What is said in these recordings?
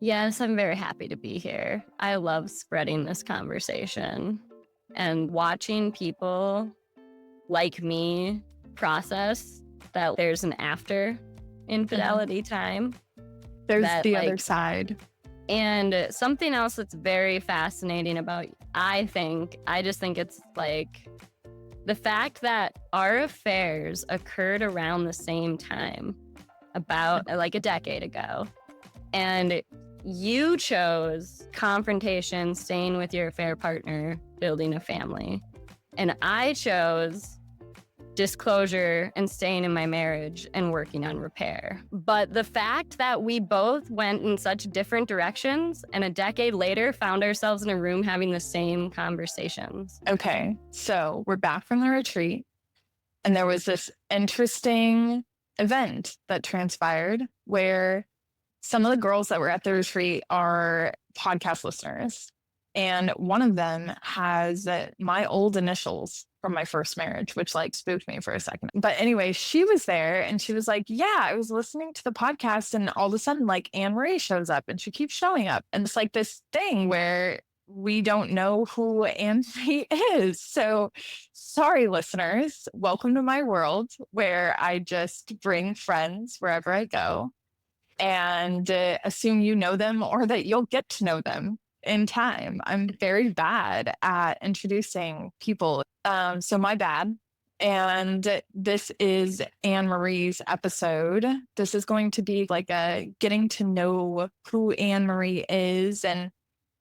Yes, I'm very happy to be here. I love spreading this conversation and watching people like me process that there's an after infidelity time. There's That the other side. And something else that's very fascinating about, I just think it's like the fact that our affairs occurred around the same time, about like a decade ago. And you chose confrontation, staying with your affair partner, building a family. And I chose disclosure and staying in my marriage and working on repair. But the fact that we both went in such different directions and a decade later found ourselves in a room having the same conversations. Okay, so we're back from the retreat, and there was this interesting event that transpired where some of the girls that were at the retreat are podcast listeners. And one of them has my old initials from my first marriage, which like spooked me for a second. But anyway, she was there and she was like, yeah, I was listening to the podcast and all of a sudden like Anne Marie shows up and she keeps showing up. And it's like this thing where we don't know who Anne Marie is. So sorry, listeners, welcome to my world where I just bring friends wherever I go and assume you know them or that you'll get to know them in time. I'm very bad at introducing people. So my bad. And this is Anne Marie's episode. This is going to be like a getting to know who Anne Marie is and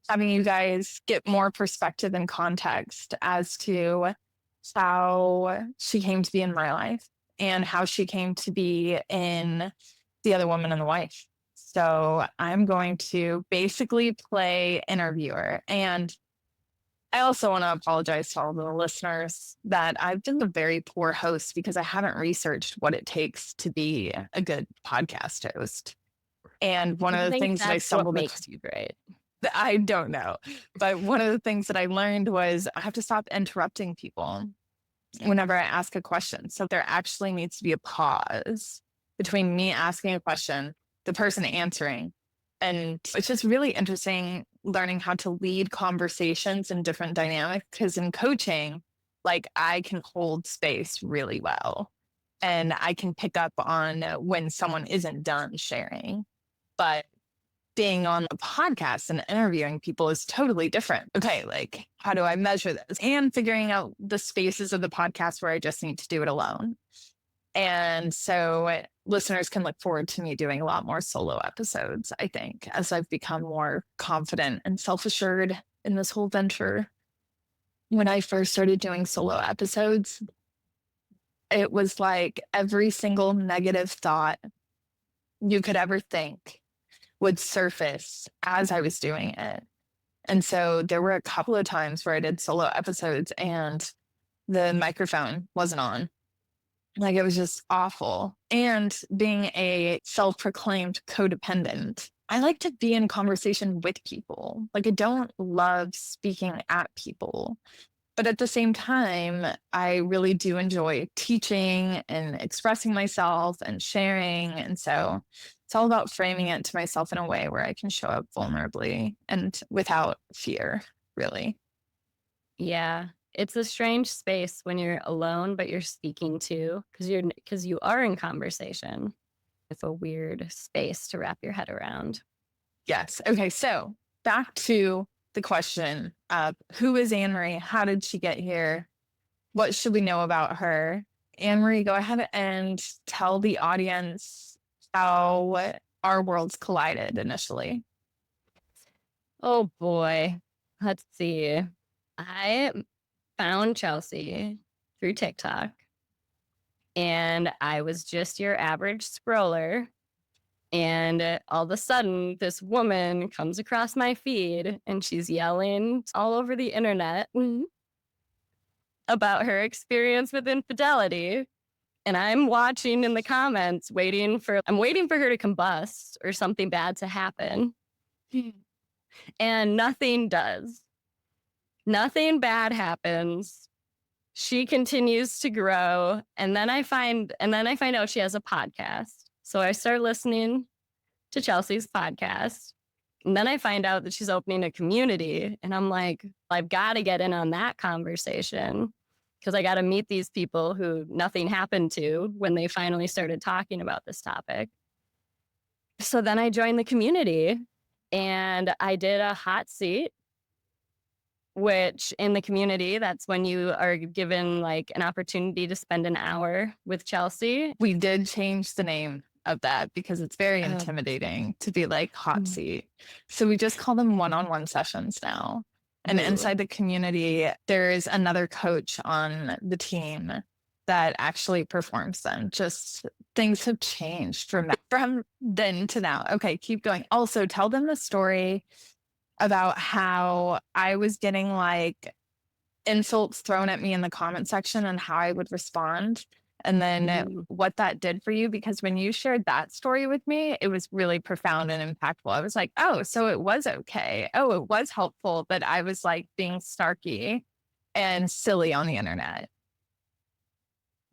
having you guys get more perspective and context as to how she came to be in my life and how she came to be in The Other Woman and the Wife. So I'm going to basically play interviewer. And I also want to apologize to all the listeners that I've been a very poor host because I haven't researched what it takes to be a good podcast host. And one of the things that I stumbled makes you great. I don't know. But one of the things that I learned was I have to stop interrupting people whenever I ask a question. So there actually needs to be a pause between me asking a question, the person answering. And it's just really interesting learning how to lead conversations in different dynamics. Because in coaching, like I can hold space really well. And I can pick up on when someone isn't done sharing. But being on a podcast and interviewing people is totally different. Okay, like how do I measure this? And figuring out the spaces of the podcast where I just need to do it alone. And so listeners can look forward to me doing a lot more solo episodes, I think, as I've become more confident and self-assured in this whole venture. When I first started doing solo episodes, it was like every single negative thought you could ever think would surface as I was doing it. And so there were a couple of times where I did solo episodes and the microphone wasn't on. Like it was just awful. And being a self-proclaimed codependent, I like to be in conversation with people. Like I don't love speaking at people. But at the same time, I really do enjoy teaching and expressing myself and sharing. And so it's all about framing it to myself in a way where I can show up vulnerably and without fear, really. Yeah. It's a strange space when you're alone, but you're speaking to, because you are in conversation. It's a weird space to wrap your head around. Yes. Okay. So back to the question of who is Anne Marie? How did she get here? What should we know about her? Anne Marie, go ahead and tell the audience how our worlds collided initially. Oh boy. Let's see. I found Chelsea through TikTok and I was just your average scroller. And all of a sudden, this woman comes across my feed and she's yelling all over the internet about her experience with infidelity. And I'm watching in the comments, waiting for her to combust or something bad to happen. And nothing does. Nothing bad happens. She continues to grow. And then I find out she has a podcast. So I start listening to Chelsea's podcast. And then I find out that she's opening a community. And I'm like, I've got to get in on that conversation because I got to meet these people who nothing happened to when they finally started talking about this topic. So then I joined the community and I did a hot seat, which in the community, that's when you are given like an opportunity to spend an hour with Chelsea. We did change the name of that because it's very intimidating to be like hot seat. So we just call them one-on-one sessions now. And inside the community, there is another coach on the team that actually performs them. Just things have changed from then to now. Okay, keep going. Also, tell them the story about how I was getting like insults thrown at me in the comment section and how I would respond. And then what that did for you, because when you shared that story with me, it was really profound and impactful. I was like, oh, so it was okay. Oh, it was helpful, but I was like being snarky and silly on the internet.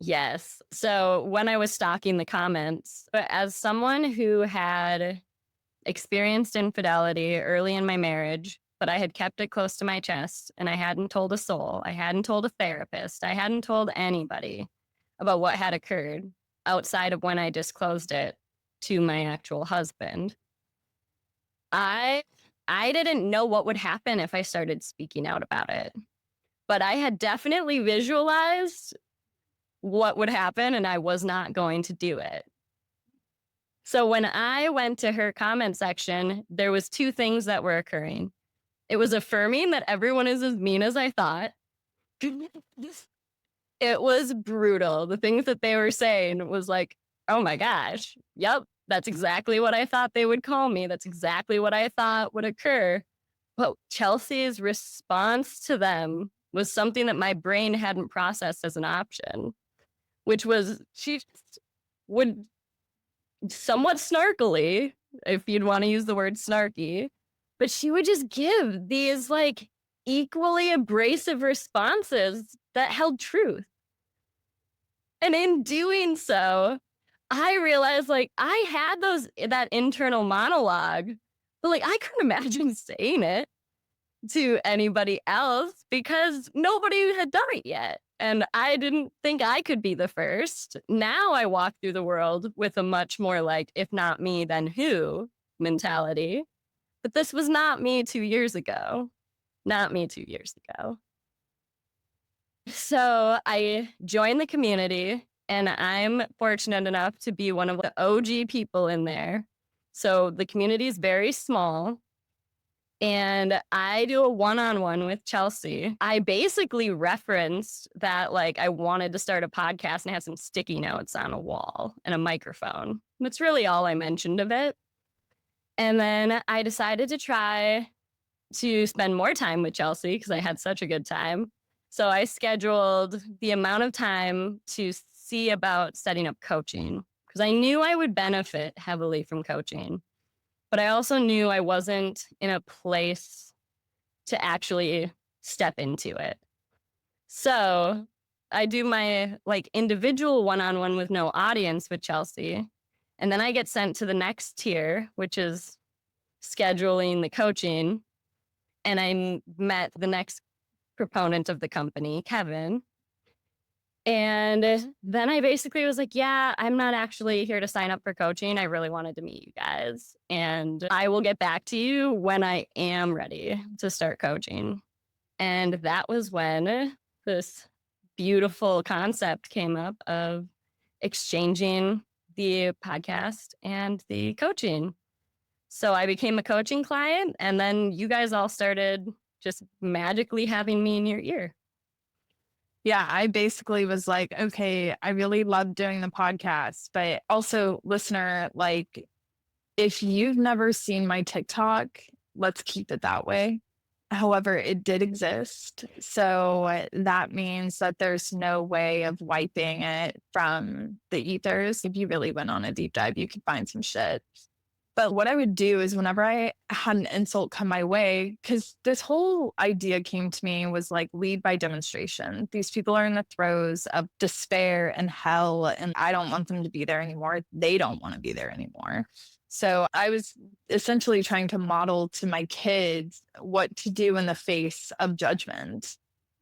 Yes. So when I was stalking the comments, as someone who had experienced infidelity early in my marriage, but I had kept it close to my chest and I hadn't told a soul, I hadn't told a therapist, I hadn't told anybody about what had occurred outside of when I disclosed it to my actual husband. I didn't know what would happen if I started speaking out about it, but I had definitely visualized what would happen and I was not going to do it. So when I went to her comment section, there was two things that were occurring. It was affirming that everyone is as mean as I thought. It was brutal. The things that they were saying was like, oh my gosh, yep, that's exactly what I thought they would call me. That's exactly what I thought would occur. But Chelsea's response to them was something that my brain hadn't processed as an option, which was she would somewhat snarkily, if you'd want to use the word snarky, but she would just give these like equally abrasive responses that held truth. And in doing so, I realized like I had that internal monologue, but like I couldn't imagine saying it to anybody else because nobody had done it yet. And I didn't think I could be the first. Now I walk through the world with a much more like, if not me, then who mentality. But this was not me 2 years ago. Not me 2 years ago. So I joined the community and I'm fortunate enough to be one of the OG people in there. So the community is very small. And I do a one-on-one with Chelsea. I basically referenced that like I wanted to start a podcast and had some sticky notes on a wall and a microphone. That's really all I mentioned of it. And then I decided to try to spend more time with Chelsea because I had such a good time. So I scheduled the amount of time to see about setting up coaching because I knew I would benefit heavily from coaching. But I also knew I wasn't in a place to actually step into it. So I do my like individual one-on-one with no audience with Chelsea. And then I get sent to the next tier, which is scheduling the coaching. And I met the next proponent of the company, Kevin. And then I basically was like, yeah, I'm not actually here to sign up for coaching. I really wanted to meet you guys. And I will get back to you when I am ready to start coaching. And that was when this beautiful concept came up of exchanging the podcast and the coaching. So I became a coaching client, and then you guys all started just magically having me in your ear. Yeah, I basically was like, okay, I really love doing the podcast, but also listener, like if you've never seen my TikTok, let's keep it that way. However, it did exist. So that means that there's no way of wiping it from the ethers. If you really went on a deep dive, you could find some shit. But what I would do is whenever I had an insult come my way, because this whole idea came to me was like lead by demonstration. These people are in the throes of despair and hell, and I don't want them to be there anymore. They don't want to be there anymore. So I was essentially trying to model to my kids what to do in the face of judgment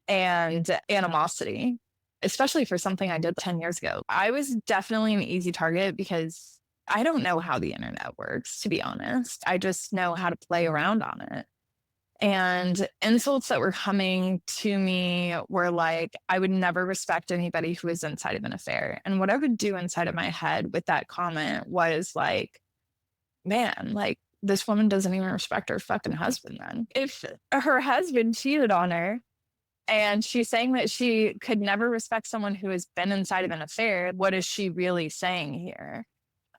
and animosity, especially for something I did 10 years ago. I was definitely an easy target because I don't know how the internet works, to be honest. I just know how to play around on it. And insults that were coming to me were like, I would never respect anybody who is inside of an affair. And what I would do inside of my head with that comment was like, man, like this woman doesn't even respect her fucking husband then. If her husband cheated on her and she's saying that she could never respect someone who has been inside of an affair, what is she really saying here?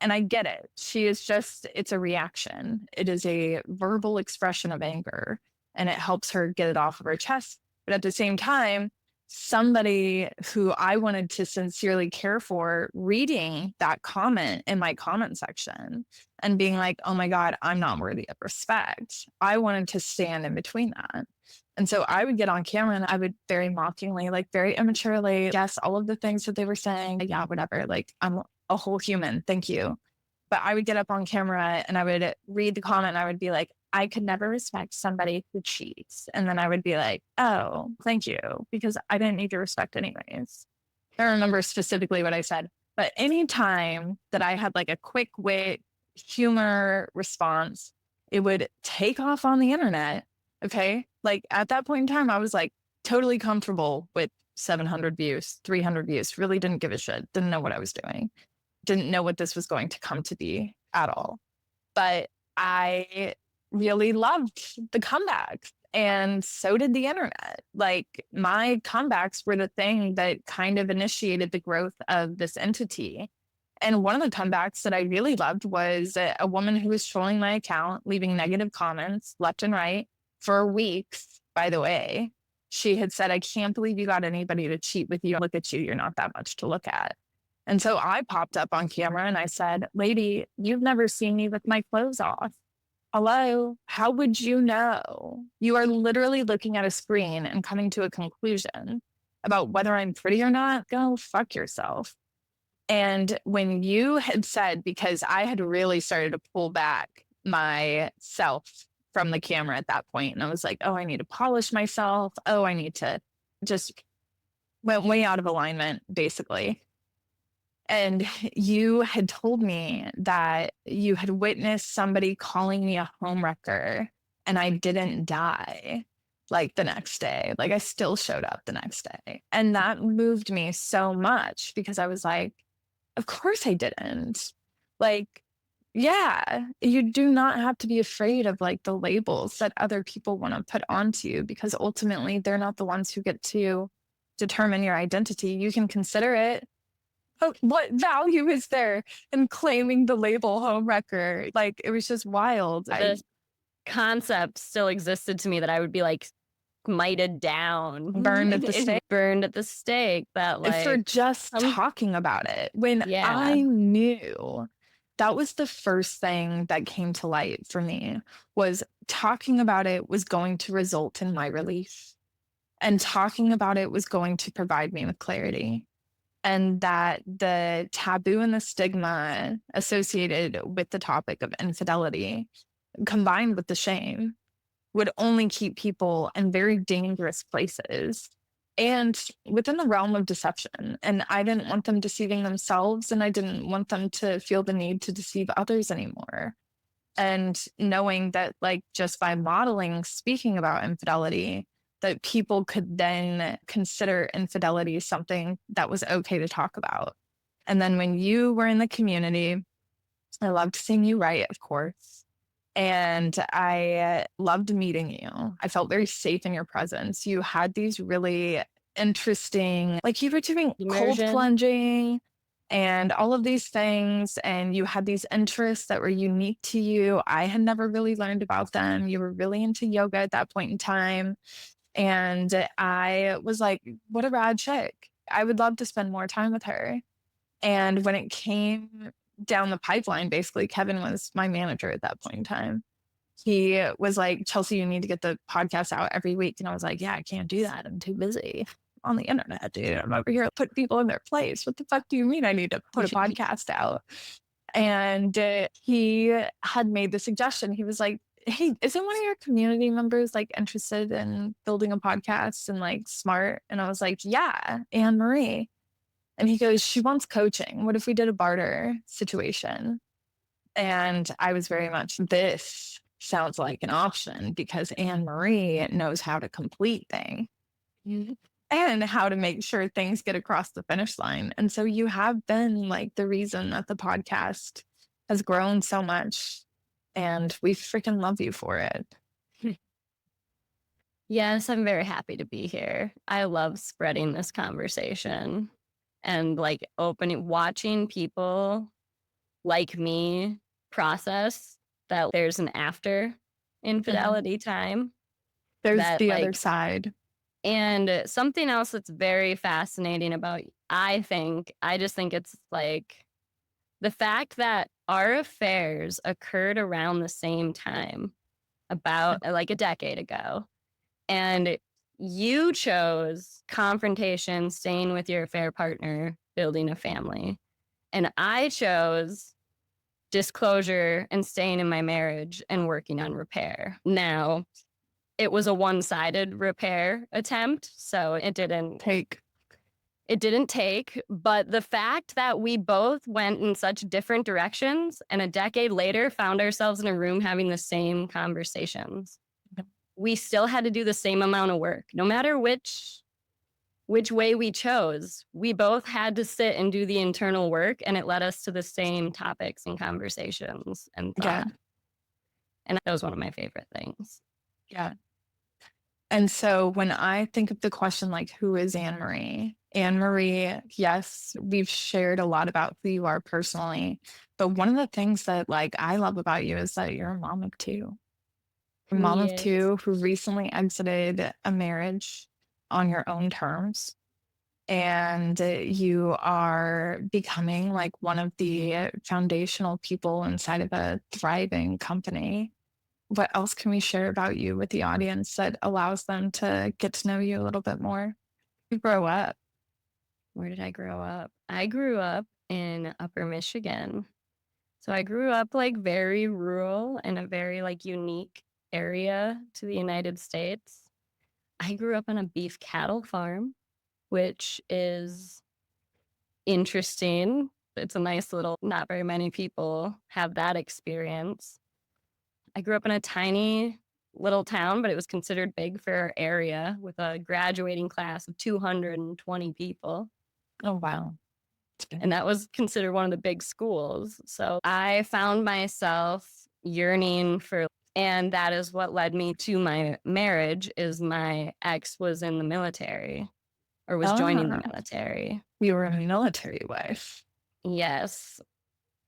And I get it. She is just, it's a reaction. It is a verbal expression of anger and it helps her get it off of her chest. But at the same time, somebody who I wanted to sincerely care for reading that comment in my comment section and being like, oh my God, I'm not worthy of respect. I wanted to stand in between that. And so I would get on camera and I would very mockingly, like very immaturely guess all of the things that they were saying. Yeah, whatever. Like I'm a whole human. Thank you. But I would get up on camera and I would read the comment and I would be like, I could never respect somebody who cheats. And then I would be like, oh, thank you, because I didn't need your respect anyways. I don't remember specifically what I said, but anytime that I had like a quick wit humor response, it would take off on the internet. Okay. Like at that point in time, I was like totally comfortable with 700 views, 300 views, really didn't give a shit. Didn't know what I was doing. Didn't know what this was going to come to be at all. But I really loved the comebacks. And so did the internet. Like my comebacks were the thing that kind of initiated the growth of this entity. And one of the comebacks that I really loved was a woman who was trolling my account, leaving negative comments left and right for weeks, by the way. She had said, I can't believe you got anybody to cheat with you. Look at you. You're not that much to look at. And so I popped up on camera and I said, lady, you've never seen me with my clothes off. Hello, how would you know? You are literally looking at a screen and coming to a conclusion about whether I'm pretty or not. Go fuck yourself. And when you had said, because I had really started to pull back myself from the camera at that point, and I was like, oh, I need to polish myself. Oh, I need to just went way out of alignment, basically. And you had told me that you had witnessed somebody calling me a homewrecker and I didn't die like the next day. Like I still showed up the next day. And that moved me so much because I was like, of course I didn't. Like, yeah, you do not have to be afraid of like the labels that other people want to put onto you because ultimately they're not the ones who get to determine your identity. You can consider it. Oh, what value is there in claiming the label homewrecker? Like, it was just wild. The concept still existed to me that I would be like mited down, burned at the stake. Burned at the stake. That like for just talking about it. When yeah. I knew that was the first thing that came to light for me was talking about it was going to result in my release. And talking about it was going to provide me with clarity. And that the taboo and the stigma associated with the topic of infidelity, combined with the shame, would only keep people in very dangerous places and within the realm of deception. And I didn't want them deceiving themselves, and I didn't want them to feel the need to deceive others anymore. And knowing that, like, just by modeling, speaking about infidelity, that people could then consider infidelity something that was okay to talk about. And then when you were in the community, I loved seeing you write, of course. And I loved meeting you. I felt very safe in your presence. You had these really interesting, like you were doing cold plunging and all of these things. And you had these interests that were unique to you. I had never really learned about them. You were really into yoga at that point in time. And I was like, what a rad chick. I would love to spend more time with her. And when it came down the pipeline, basically, Kevin was my manager at that point in time. He was like, Chelsea, you need to get the podcast out every week. And I was like, yeah, I can't do that. I'm too busy on the internet, dude. I'm over here putting people in their place. What the fuck do you mean I need to put a podcast out? And he had made the suggestion. He was like, hey, isn't one of your community members like interested in building a podcast and like smart? And I was like, yeah, Anne Marie. And he goes, she wants coaching. What if we did a barter situation? And I was very much, this sounds like an option because Anne Marie knows how to complete things and how to make sure things get across the finish line. And so you have been like the reason that the podcast has grown so much. And we freaking love you for it. Yes, I'm very happy to be here. I love spreading this conversation and like watching people like me process that there's an after infidelity time. There's That the other like, side. and something else that's very fascinating about, I just think it's like the fact that our affairs occurred around the same time, about like a decade ago. And you chose confrontation, staying with your affair partner, building a family. And I chose disclosure and staying in my marriage and working on repair. Now, it was a one-sided repair attempt, so it didn't take, but the fact that we both went in such different directions and a decade later found ourselves in a room having the same conversations, we still had to do the same amount of work. No matter which way we chose, we both had to sit and do the internal work, and it led us to the same topics and conversations and thought. Yeah. And that was one of my favorite things. Yeah. And so when I think of the question, like, who is Anne Marie? Anne Marie, yes, we've shared a lot about who you are personally. But one of the things that like I love about you is that you're a mom of two. A mom of Yes. two who recently exited a marriage on your own terms. And you are becoming like one of the foundational people inside of a thriving company. What else can we share about you with the audience that allows them to get to know you a little bit more? You grow up. Where did I grow up? I grew up in Upper Michigan. So I grew up like very rural in a very like unique area to the United States. I grew up on a beef cattle farm, which is interesting. It's a nice little, not very many people have that experience. I grew up in a tiny little town, but it was considered big for our area with a graduating class of 220 people. Oh, wow. And that was considered one of the big schools. So I found myself yearning for, and that is what led me to my marriage, is my ex was in the military or was joining the military. You were a military wife. Yes.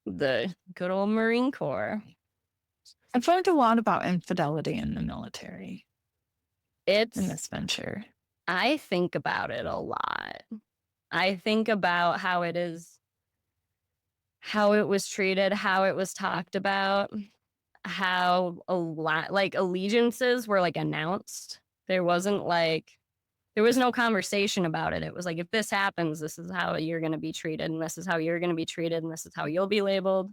The good old Marine Corps. I've learned a lot about infidelity in the military. In this venture. I think about it a lot. I think about how it was treated, how it was talked about, how a lot like allegiances were like announced. There was no conversation about it. It was like, if this happens, this is how you're going to be treated, and this is how you're going to be treated, and this is how you'll be labeled.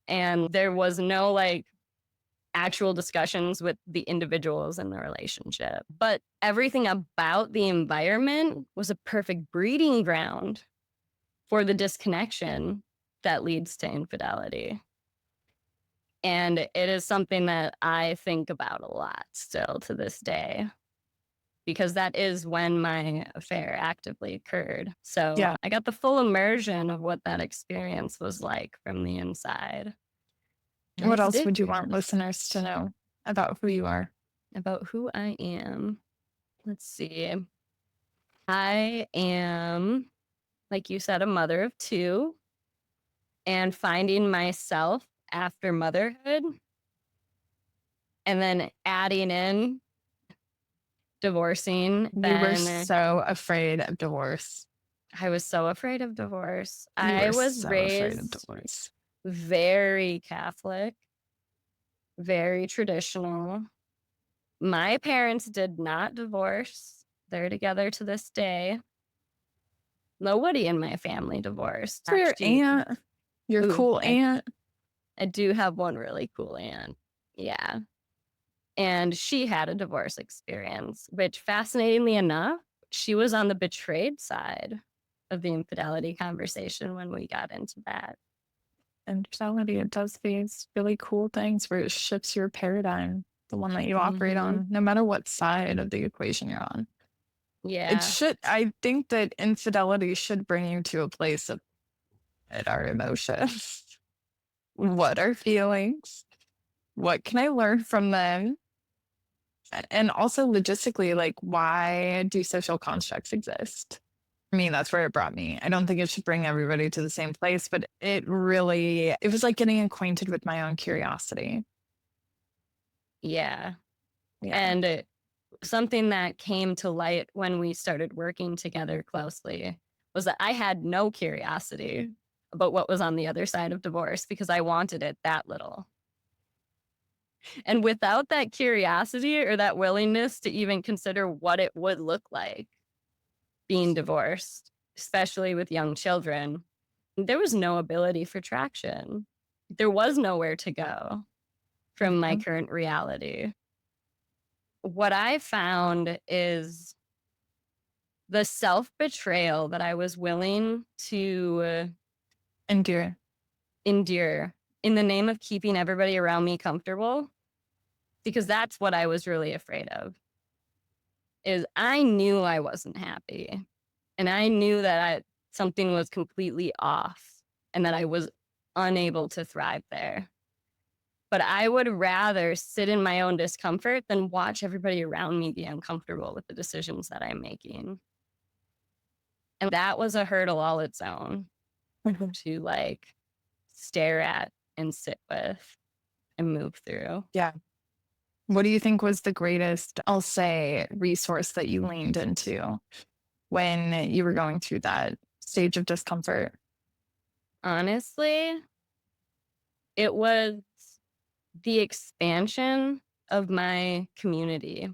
And there was no like actual discussions with the individuals in the relationship. But everything about the environment was a perfect breeding ground for the disconnection that leads to infidelity. And it is something that I think about a lot still to this day, because that is when my affair actively occurred. So Yeah. I got the full immersion of what that experience was like from the inside. What else would you want listeners to know about who you are? About who I am? Let's see. I am, like you said, a mother of two, and finding myself after motherhood, and then adding in divorcing. You were so afraid of divorce. I was so afraid of divorce. I was raised very Catholic, very traditional. My parents did not divorce. They're together to this day. Nobody in my family divorced. Your aunt, Your Ooh, cool aunt. I do have one really cool aunt. Yeah. And she had a divorce experience, which fascinatingly enough, she was on the betrayed side of the infidelity conversation when we got into that. Infidelity, it does these really cool things where it shifts your paradigm, the one that you operate on, no matter what side of the equation you're on. It Yeah. should, I think that infidelity should bring you to a place of what are emotions? What are feelings? What can I learn from them? And also logistically, like, why do social constructs exist? For me, that's where it brought me. I don't think it should bring everybody to the same place, but it was like getting acquainted with my own curiosity. Yeah. Yeah. And something that came to light when we started working together closely was that I had no curiosity about what was on the other side of divorce because I wanted it that little. And without that curiosity or that willingness to even consider what it would look like being divorced, especially with young children, there was no ability for traction. There was nowhere to go from my Mhm. current reality. What I found is the self-betrayal that I was willing to Endure. endure in the name of keeping everybody around me comfortable, because that's what I was really afraid of, is I knew I wasn't happy, and I knew that something was completely off and that I was unable to thrive there. But I would rather sit in my own discomfort than watch everybody around me be uncomfortable with the decisions that I'm making. And that was a hurdle all its own Mhm. to like stare at and sit with and move through. Yeah. What do you think was the greatest, I'll say, resource that you leaned into when you were going through that stage of discomfort? Honestly, it was the expansion of my community.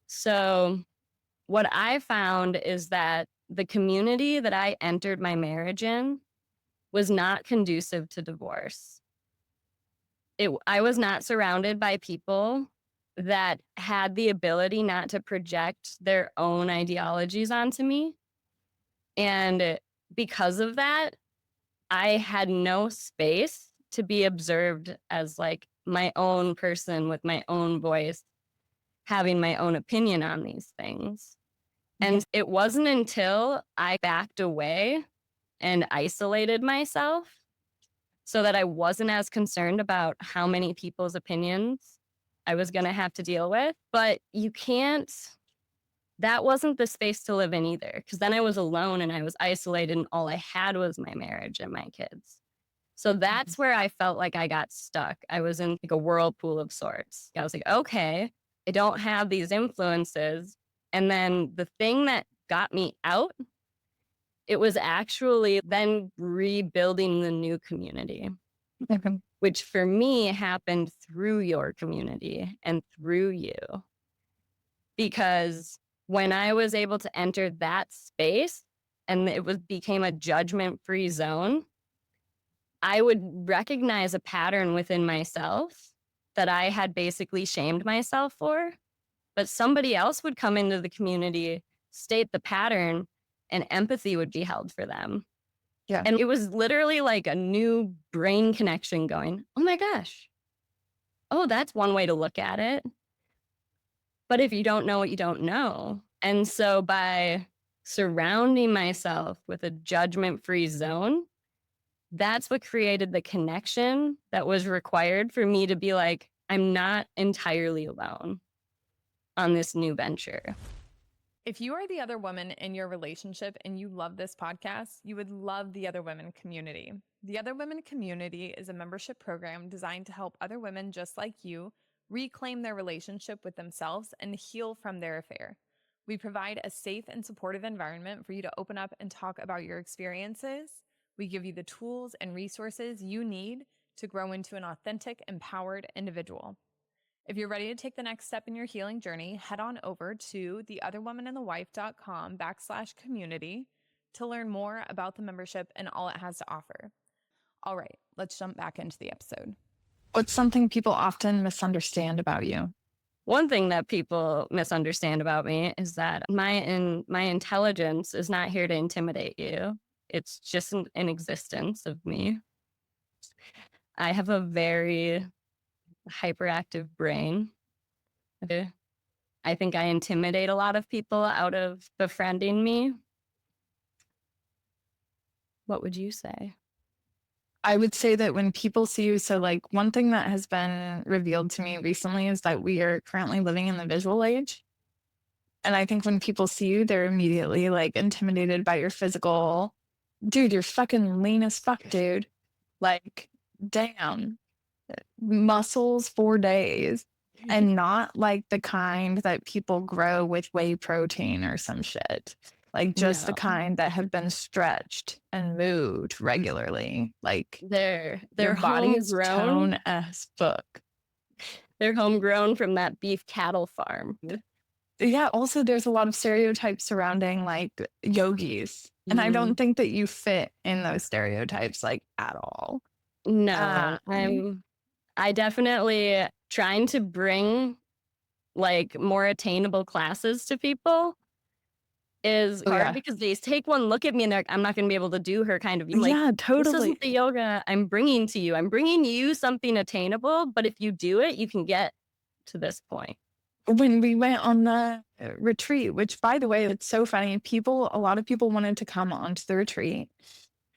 So, what I found is that the community that I entered my marriage in was not conducive to divorce. I was not surrounded by people that had the ability not to project their own ideologies onto me. And because of that, I had no space to be observed as like my own person with my own voice, having my own opinion on these things. Yeah. And it wasn't until I backed away and isolated myself so that I wasn't as concerned about how many people's opinions I was going to have to deal with. But you can't, that wasn't the space to live in either, because then I was alone and I was isolated and all I had was my marriage and my kids. So Mhm. that's where I felt like I got stuck. I was in like a whirlpool of sorts. I was like, okay, I don't have these influences. And then the thing that got me out, it was actually then rebuilding the new community, Okay. which for me happened through your community and through you. Because when I was able to enter that space and became a judgment-free zone, I would recognize a pattern within myself that I had basically shamed myself for, but somebody else would come into the community, state the pattern, and empathy would be held for them. Yeah. And it was literally like a new brain connection going, oh my gosh, oh, that's one way to look at it. But if you don't know what you don't know. And so by surrounding myself with a judgment free zone, that's what created the connection that was required for me to be like, I'm not entirely alone on this new venture. If you are the other woman in your relationship and you love this podcast, you would love the Other Women community. The Other Women community is a membership program designed to help other women just like you reclaim their relationship with themselves and heal from their affair. We provide a safe and supportive environment for you to open up and talk about your experiences. We give you the tools and resources you need to grow into an authentic, empowered individual. If you're ready to take the next step in your healing journey, head on over to theotherwomanandthewife.com/community to learn more about the membership and all it has to offer. All right, let's jump back into the episode. What's something people often misunderstand about you? One thing that people misunderstand about me is that my intelligence is not here to intimidate you. It's just an existence of me. I have a very hyperactive brain. I think I intimidate a lot of people out of befriending me. What would you say? I would say that when people see you, so like one thing that has been revealed to me recently is that we are currently living in the visual age. And I think when people see you, they're immediately like intimidated by your physical. Dude, you're fucking lean as fuck, dude. Like, damn. Muscles for days. And not like the kind that people grow with whey protein or some shit. Like just the No. kind that have been stretched and moved regularly. Like They're your body is homegrown. tone as fuck. They're homegrown from that beef cattle farm. Yeah, also there's a lot of stereotypes surrounding like yogis. And I don't think that you fit in those stereotypes like at all. No, I definitely trying to bring like more attainable classes to people is hard because they take one look at me and they're like, I'm not going to be able to do her kind of. Like, yeah, totally. This isn't the yoga I'm bringing to you. I'm bringing you something attainable, but if you do it, you can get to this point. When we went on the retreat, which by the way, it's so funny. A lot of people wanted to come onto the retreat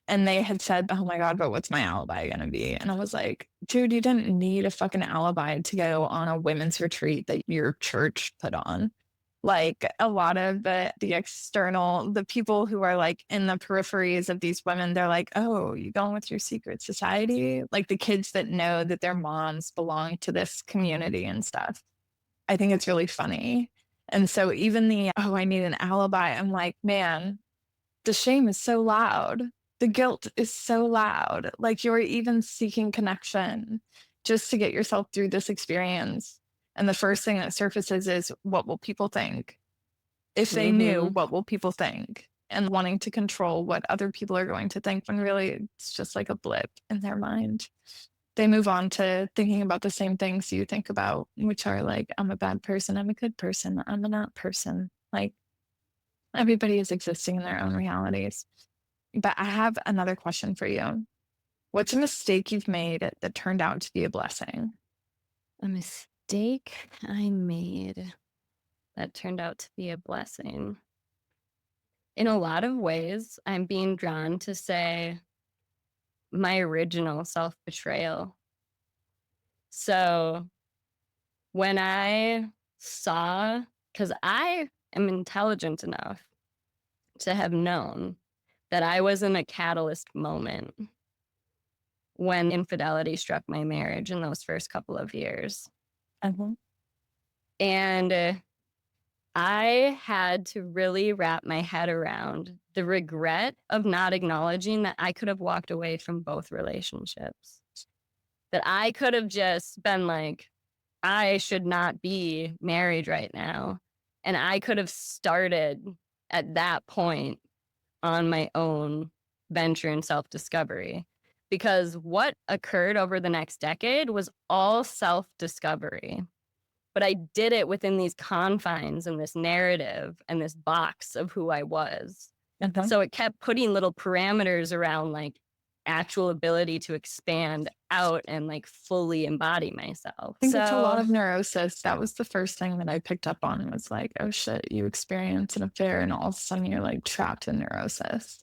and they had said, oh my God, but what's my alibi going to be? And I was like, dude, you didn't need a fucking alibi to go on a women's retreat that your church put on. Like a lot of the external, the people who are like in the peripheries of these women, they're like, oh, you going with your secret society? Like the kids that know that their moms belong to this community and stuff. I think it's really funny. And so even I need an alibi. I'm like, man, the shame is so loud. The guilt is so loud. Like you're even seeking connection just to get yourself through this experience. And the first thing that surfaces is, what will people think? If they knew, what will people think? And wanting to control what other people are going to think when really it's just like a blip in their mind. They move on to thinking about the same things you think about, which are like, I'm a bad person, I'm a good person, I'm a not person. Like everybody is existing in their own realities. But I have another question for you. What's a mistake you've made that turned out to be a blessing? A mistake I made that turned out to be a blessing. In a lot of ways, I'm being drawn to say my original self-betrayal. So when I saw, because I am intelligent enough to have known that I was in a catalyst moment when infidelity struck my marriage in those first couple of years. And I had to really wrap my head around the regret of not acknowledging that I could have walked away from both relationships. That I could have just been like, I should not be married right now. And I could have started at that point on my own venture and self-discovery. Because what occurred over the next decade was all self-discovery. But I did it within these confines and this narrative and this box of who I was. So it kept putting little parameters around like actual ability to expand out and like fully embody myself. I think it's a lot of neurosis. That was the first thing that I picked up on, was like, oh shit, you experience an affair and all of a sudden you're like trapped in neurosis.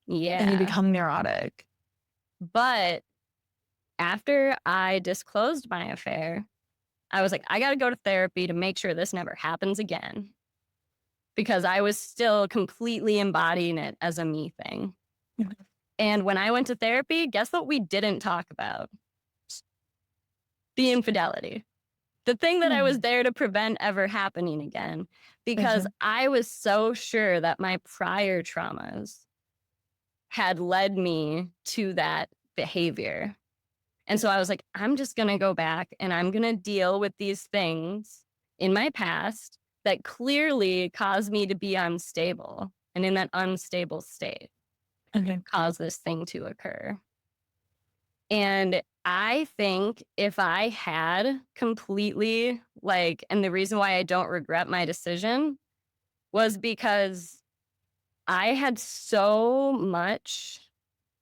Yeah. And you become neurotic. But after I disclosed my affair, I was like, I got to go to therapy to make sure this never happens again. Because I was still completely embodying it as a me thing. And when I went to therapy, guess what we didn't talk about? The infidelity. The thing that I was there to prevent ever happening again. Because I was so sure that my prior traumas had led me to that behavior. And so I was like, I'm just going to go back and I'm going to deal with these things in my past that clearly caused me to be unstable. And in that unstable state, caused this thing to occur. And I think if I had completely and the reason why I don't regret my decision was because I had so much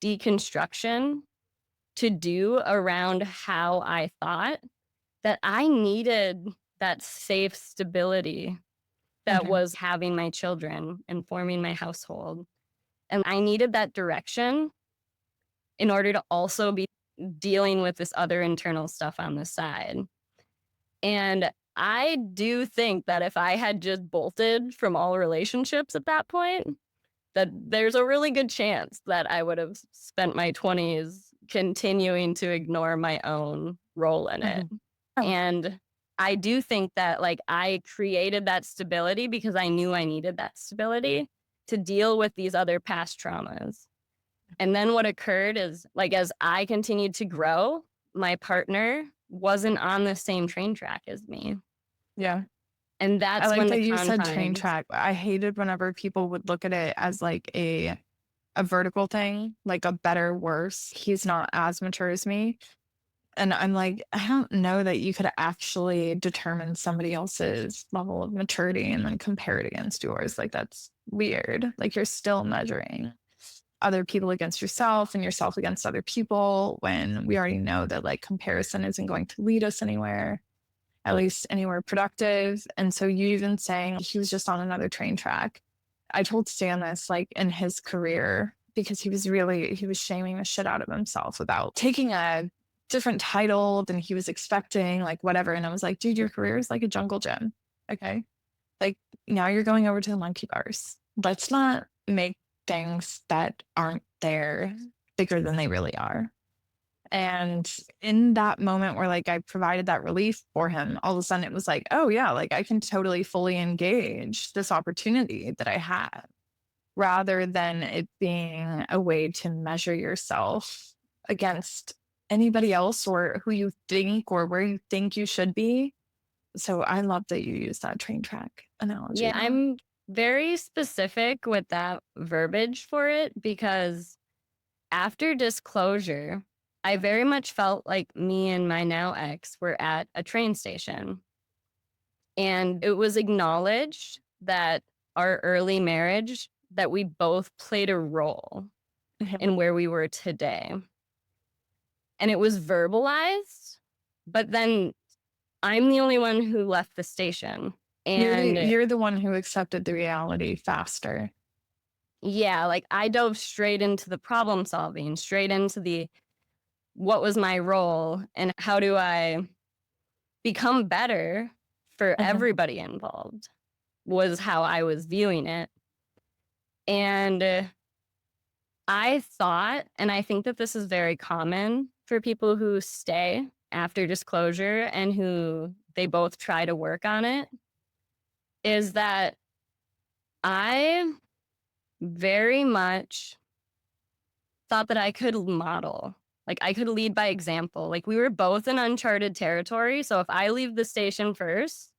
deconstruction to do around how I thought that I needed that safe stability that Mhm. was having my children and forming my household. And I needed that direction in order to also be dealing with this other internal stuff on the side. And I do think that if I had just bolted from all relationships at that point, that there's a really good chance that I would have spent my 20s continuing to ignore my own role in it. Mhm. Oh, And I do think that I created that stability because I knew I needed that stability to deal with these other past traumas. And then what occurred is as I continued to grow, my partner wasn't on the same train track as me. yeah. And I that's like when the that you said train confines. track. I hated whenever people would look at it as like a vertical thing, like a better, worse. He's not as mature as me. And I'm like, I don't know that you could actually determine somebody else's level of maturity and then compare it against yours. Like, that's weird. Like, you're still measuring other people against yourself and yourself against other people when we already know that like comparison isn't going to lead us anywhere, at least anywhere productive. And so you even saying he was just on another train track. I told Stan this like in his career because he was shaming the shit out of himself about taking a different title than he was expecting, like whatever. And I was like, dude, your career is like a jungle gym. Okay. Like now you're going over to the monkey bars. Let's not make things that aren't there bigger than they really are. And in that moment where like I provided that relief for him, all of a sudden it was like, oh yeah, like I can totally fully engage this opportunity that I have rather than it being a way to measure yourself against anybody else or who you think or where you think you should be. So I love that you use that train track analogy Yeah, there. I'm very specific with that verbiage for it because after disclosure, I very much felt like me and my now ex were at a train station. And it was acknowledged that our early marriage, that we both played a role Mhm. in where we were today. And it was verbalized, but then I'm the only one who left the station. And You're the one who accepted the reality faster. yeah, I dove straight into the problem solving, straight into the what was my role and how do I become better for Mhm. everybody involved was how I was viewing it. And I thought, and I think that this is very common for people who stay after disclosure and who they both try to work on it, is that I very much thought that I could model. I could lead by example. We were both in uncharted territory. So if I leave the station first,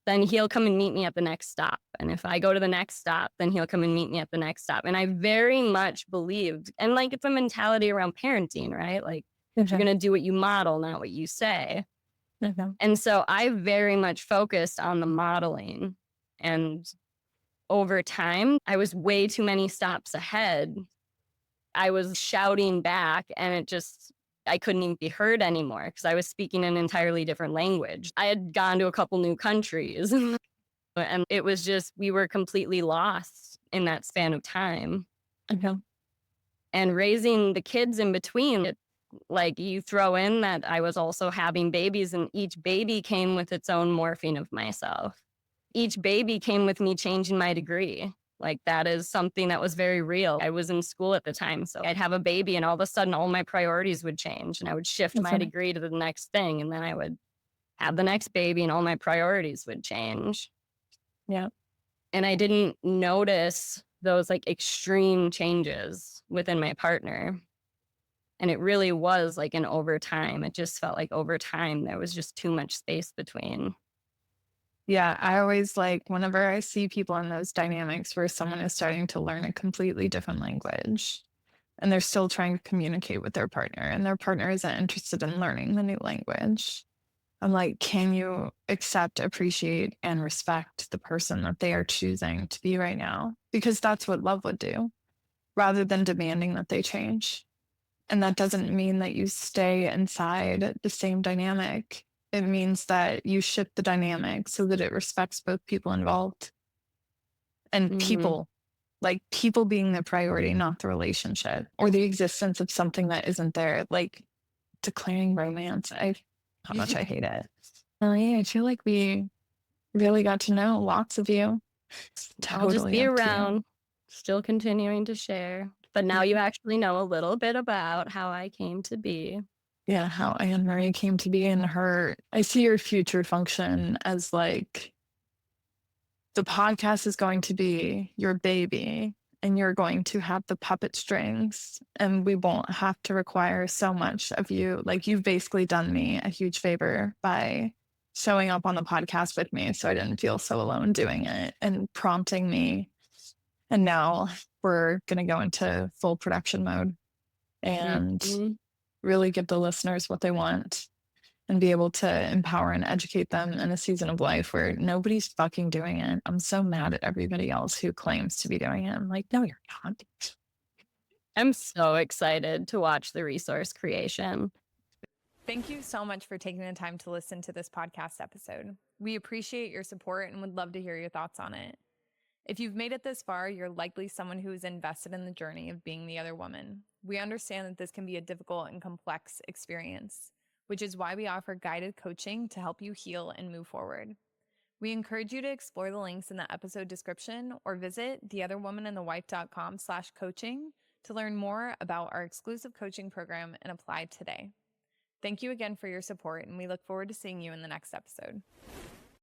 then he'll come and meet me at the next stop. And if I go to the next stop, then he'll come and meet me at the next stop. And I very much believed, and it's a mentality around parenting, right? You're Okay. going to do what you model, not what you say. Okay. And so I very much focused on the modeling. And over time, I was way too many stops ahead. I was shouting back and I couldn't even be heard anymore because I was speaking an entirely different language. I had gone to a couple new countries and it was just, we were completely lost in that span of time. Okay. And raising the kids in between, you throw in that I was also having babies and each baby came with its own morphing of myself. Each baby came with me changing my degree. That is something that was very real. I was in school at the time, so I'd have a baby and all of a sudden all my priorities would change and I would shift That's my right. degree to the next thing. And then I would have the next baby and all my priorities would change. Yeah. And I didn't notice those extreme changes within my partner. And it really was an over time. It just felt like over time there was just too much space between. Yeah, I always like whenever I see people in those dynamics where someone is starting to learn a completely different language, and they're still trying to communicate with their partner, and their partner isn't interested in learning the new language. I'm like, can you accept, appreciate, and respect the person that they are choosing to be right now? Because that's what love would do, rather than demanding that they change. And that doesn't mean that you stay inside the same dynamic. It means that you shift the dynamic so that it respects both people involved. And people, like people being the priority, not the relationship or the existence of something that isn't there. Like declaring romance. How much I hate it. Yeah, I feel like we really got to know lots of you. I'll just Totally be up to you. around, still continuing to share. But now you actually know a little bit about how I came to be. Yeah, how Anne Marie came to be in her. I see your future function as like the podcast is going to be your baby and you're going to have the puppet strings and we won't have to require so much of you. Like you've basically done me a huge favor by showing up on the podcast with me so I didn't feel so alone doing it and prompting me. And now we're going to go into full production mode and really give the listeners what they want and be able to empower and educate them in a season of life where nobody's fucking doing it. I'm so mad at everybody else who claims to be doing it. I'm like, no, you're not. I'm so excited to watch the resource creation. Thank you so much for taking the time to listen to this podcast episode. We appreciate your support and would love to hear your thoughts on it. If you've made it this far, you're likely someone who is invested in the journey of being the other woman. We understand that this can be a difficult and complex experience, which is why we offer guided coaching to help you heal and move forward. We encourage you to explore the links in the episode description or visit theotherwomanandthewife.com/coaching to learn more about our exclusive coaching program and apply today. Thank you again for your support, and we look forward to seeing you in the next episode.